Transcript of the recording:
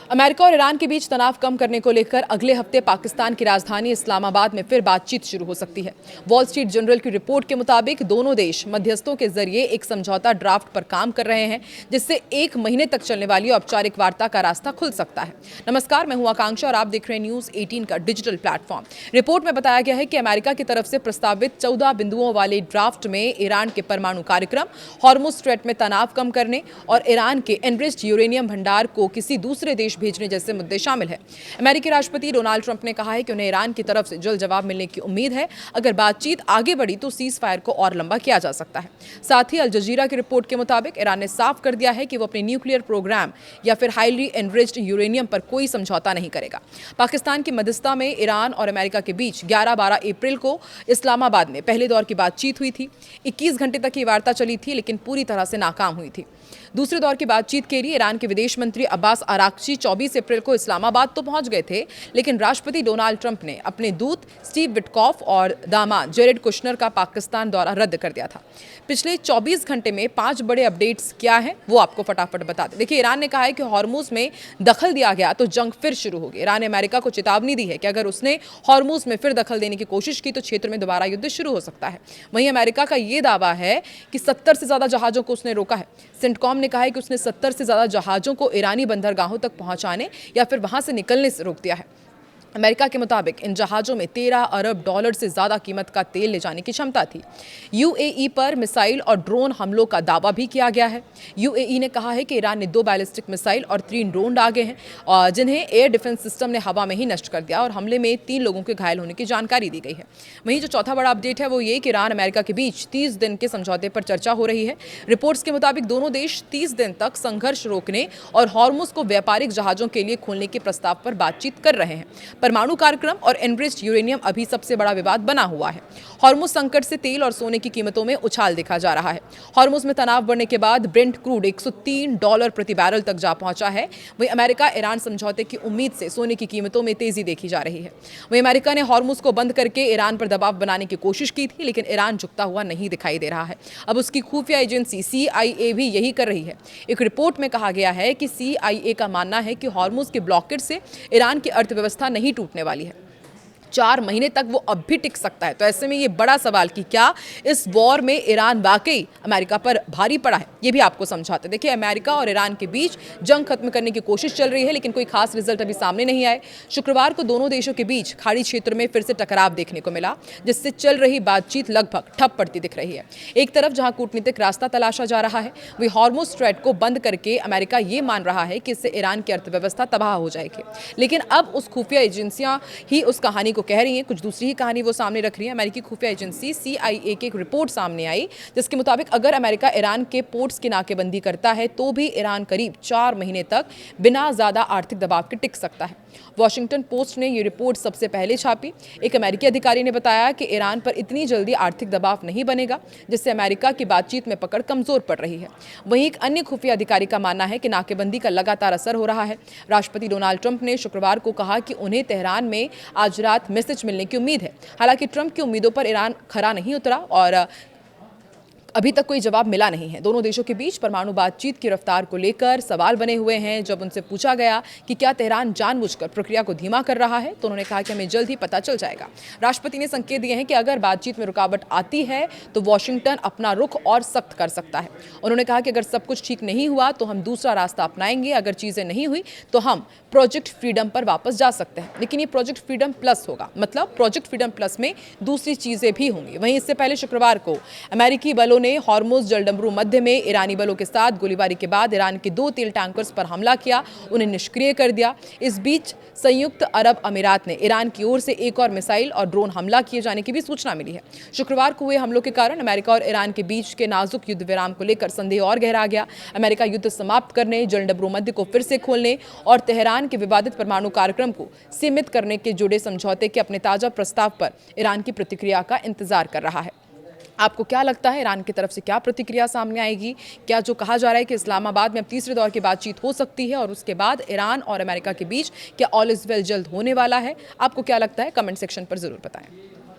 America और Iran के बीच तनाव कम करने को लेकर अगले हफ्ते पाकिस्तान की राजधानी इस्लामाबाद में फिर बातचीत शुरू हो सकती है। वॉल स्ट्रीट जर्नल की रिपोर्ट के मुताबिक दोनों देश मध्यस्थों के जरिए एक समझौता ड्राफ्ट पर काम कर रहे हैं, जिससे 1 महीने तक चलने वाली औपचारिक वार्ता का रास्ता खुल सकता है। नमस्कार, मैं हूं आकांक्षा और आप देख रहे हैं न्यूज 18 का डिजिटल प्लेटफॉर्म। रिपोर्ट में बताया गया है कि अमेरिका की तरफ से प्रस्तावित 14 बिंदुओं वाले ड्राफ्ट में ईरान के परमाणु कार्यक्रम, हॉर्मुज स्ट्रेट में तनाव कम करने और ईरान के एनरिच्ड यूरेनियम भंडार को किसी दूसरे देश भेजने जैसे मुद्दे शामिल है। अमेरिकी राष्ट्रपति डोनाल्ड ट्रंप ने कहा है कि उन्हें ईरान की तरफ से जल्द जवाब मिलने की उम्मीद है। अगर बातचीत आगे बढ़ी तो सीज फायर को और लंबा किया जा सकता है। साथ ही अल जजीरा की रिपोर्ट के मुताबिक ईरान ने साफ कर दिया है कि वो अपने न्यूक्लियर प्रोग्राम या फिर हाईली एनरिच्ड यूरेनियम पर कोई समझौता नहीं करेगा। पाकिस्तान की मध्यस्थता में ईरान और अमेरिका के बीच 11-12 अप्रैल को इस्लामाबाद में पहले दौर की बातचीत हुई थी। 21 घंटे तक ये वार्ता चली थी, लेकिन पूरी तरह से नाकाम हुई थी। दूसरे दौर की बातचीत के लिए ईरान के विदेश मंत्री अब्बास अराक्ची 24 अप्रैल को इस्लामाबाद तो पहुंच गए थे, लेकिन राष्ट्रपति डोनाल्ड ट्रंप ने अपने दूत स्टीव विटकॉफ और दामाद जेरेड कुशनर का पाकिस्तान दौरा रद्द कर दिया था। पिछले 24 घंटे में 5 बड़े अपडेट्स क्या हैं वो आपको फटाफट बता दें। देखिए, ईरान ने कहा है कि हॉर्मुज में दखल दिया गया तो जंग फिर शुरू होगी। ईरान ने अमेरिका को चेतावनी दी है कि अगर उसने हॉर्मुज में फिर दखल देने की कोशिश की तो क्षेत्र में दोबारा युद्ध शुरू हो सकता है। वहीं अमेरिका का ये दावा है कि 70 से ज्यादा जहाजों को उसने रोका है। सेंटकॉम ने कहा है कि उसने 70 से ज्यादा जहाजों को ईरानी बंदरगाहों तक पहुंचाने या फिर वहां से निकलने से रोक दिया है। अमेरिका के मुताबिक इन जहाज़ों में 13 अरब डॉलर से ज़्यादा कीमत का तेल ले जाने की क्षमता थी। यूएई पर मिसाइल और ड्रोन हमलों का दावा भी किया गया है। यूएई ने कहा है कि ईरान ने 2 बैलिस्टिक मिसाइल और 3 ड्रोन दागे हैं, और जिन्हें एयर डिफेंस सिस्टम ने हवा में ही नष्ट कर दिया, और हमले में 3 लोगों के घायल होने की जानकारी दी गई है। वहीं जो चौथा बड़ा अपडेट है वो ये कि ईरान अमेरिका के बीच 30 दिन के समझौते पर चर्चा हो रही है। रिपोर्ट्स के मुताबिक दोनों देश 30 दिन तक संघर्ष रोकने और हॉर्मुज को व्यापारिक जहाज़ों के लिए खोलने के प्रस्ताव पर बातचीत कर रहे हैं। परमाणु कार्यक्रम और एनरिच्ड यूरेनियम अभी सबसे बड़ा विवाद बना हुआ है। हॉर्मुज संकट से तेल और सोने की कीमतों में उछाल देखा जा रहा है। हॉर्मुज में तनाव बढ़ने के बाद ब्रेंट क्रूड $103 प्रति बैरल तक जा पहुंचा है। वहीं अमेरिका ईरान समझौते की उम्मीद से सोने की कीमतों में तेजी देखी जा रही है। वहीं अमेरिका ने हॉर्मुज को बंद करके ईरान पर दबाव बनाने की कोशिश की थी, लेकिन ईरान झुकता हुआ नहीं दिखाई दे रहा है। अब उसकी खुफिया एजेंसी CIA भी यही कर रही है। एक रिपोर्ट में कहा गया है कि CIA का मानना है कि हॉर्मुज के ब्लॉकेज से ईरान की अर्थव्यवस्था नहीं टूटने वाली है। 4 महीने तक वो अब भी टिक सकता है। तो ऐसे में ये बड़ा सवाल कि क्या इस वॉर में ईरान वाकई अमेरिका पर भारी पड़ा है, ये भी आपको समझाते। देखिए, अमेरिका और ईरान के बीच जंग खत्म करने की कोशिश चल रही है, लेकिन कोई खास रिजल्ट अभी सामने नहीं आए। शुक्रवार को दोनों देशों के बीच खाड़ी क्षेत्र में फिर से टकराव देखने को मिला, जिससे चल रही बातचीत लगभग ठप पड़ती दिख रही है। एक तरफ जहां कूटनीतिक रास्ता तलाशा जा रहा है, वही हॉर्मुज स्ट्रेट को बंद करके अमेरिका ये मान रहा है कि इससे ईरान की अर्थव्यवस्था तबाह हो जाएगी। लेकिन अब उस खुफिया एजेंसियां ही उस कहानी को कह रही हैं, कुछ दूसरी ही कहानी वो सामने रख रही है। अमेरिकी खुफिया एजेंसी CIA की एक रिपोर्ट सामने आई, जिसके मुताबिक अगर अमेरिका ईरान के पोर्ट्स की नाकेबंदी करता है तो भी ईरान करीब 4 महीने तक बिना ज्यादा आर्थिक दबाव के टिक सकता है। वॉशिंगटन पोस्ट ने ये रिपोर्ट सबसे पहले छापी। एक अमेरिकी अधिकारी ने बताया कि ईरान पर इतनी जल्दी आर्थिक दबाव नहीं बनेगा, जिससे अमेरिका की बातचीत में पकड़ कमजोर पड़ रही है। वहीं एक अन्य खुफिया अधिकारी का मानना है कि नाकेबंदी का लगातार असर हो रहा है। राष्ट्रपति डोनाल्ड ट्रंप ने शुक्रवार को कहा कि उन्हें तेहरान में आज रात मैसेज मिलने की उम्मीद है। हालांकि ट्रंप की उम्मीदों पर ईरान खरा नहीं उतरा और अभी तक कोई जवाब मिला नहीं है। दोनों देशों के बीच परमाणु बातचीत की रफ्तार को लेकर सवाल बने हुए हैं। जब उनसे पूछा गया कि क्या तेहरान जानबूझकर प्रक्रिया को धीमा कर रहा है, तो उन्होंने कहा कि हमें जल्द ही पता चल जाएगा। राष्ट्रपति ने संकेत दिए हैं कि अगर बातचीत में रुकावट आती है तो वॉशिंगटन अपना रुख और सख्त कर सकता है। उन्होंने कहा कि अगर सब कुछ ठीक नहीं हुआ तो हम दूसरा रास्ता अपनाएंगे। अगर चीजें नहीं हुई तो हम प्रोजेक्ट फ्रीडम पर वापस जा सकते हैं, लेकिन ये प्रोजेक्ट फ्रीडम प्लस होगा। मतलब प्रोजेक्ट फ्रीडम प्लस में दूसरी चीजें भी होंगी। वहीं इससे पहले शुक्रवार को अमेरिकी बलों ने हॉर्मुज जलडमरू मध्य में ईरानी बलों के साथ गोलीबारी के बाद ईरान के 2 तेल टैंकर्स पर हमला किया, उन्हें निष्क्रिय कर दिया। इस बीच संयुक्त अरब अमीरात ने ईरान की ओर से एक और मिसाइल और ड्रोन हमला किए जाने की भी सूचना मिली है। शुक्रवार को हुए हमलों के कारण अमेरिका और ईरान के बीच के नाजुक युद्ध विराम को लेकर संदेह और गहरा गया। अमेरिका युद्ध समाप्त करने, जलडमरू मध्य को फिर से खोलने और तेहरान के विवादित परमाणु कार्यक्रम को सीमित करने के जुड़े समझौते के अपने ताजा प्रस्ताव पर ईरान की प्रतिक्रिया का इंतजार कर रहा है। आपको क्या लगता है, ईरान की तरफ से क्या प्रतिक्रिया सामने आएगी? क्या जो कहा जा रहा है कि इस्लामाबाद में अब तीसरे दौर की बातचीत हो सकती है और उसके बाद ईरान और अमेरिका के बीच क्या ऑल इज वेल जल्द होने वाला है? आपको क्या लगता है? कमेंट सेक्शन पर जरूर बताएं।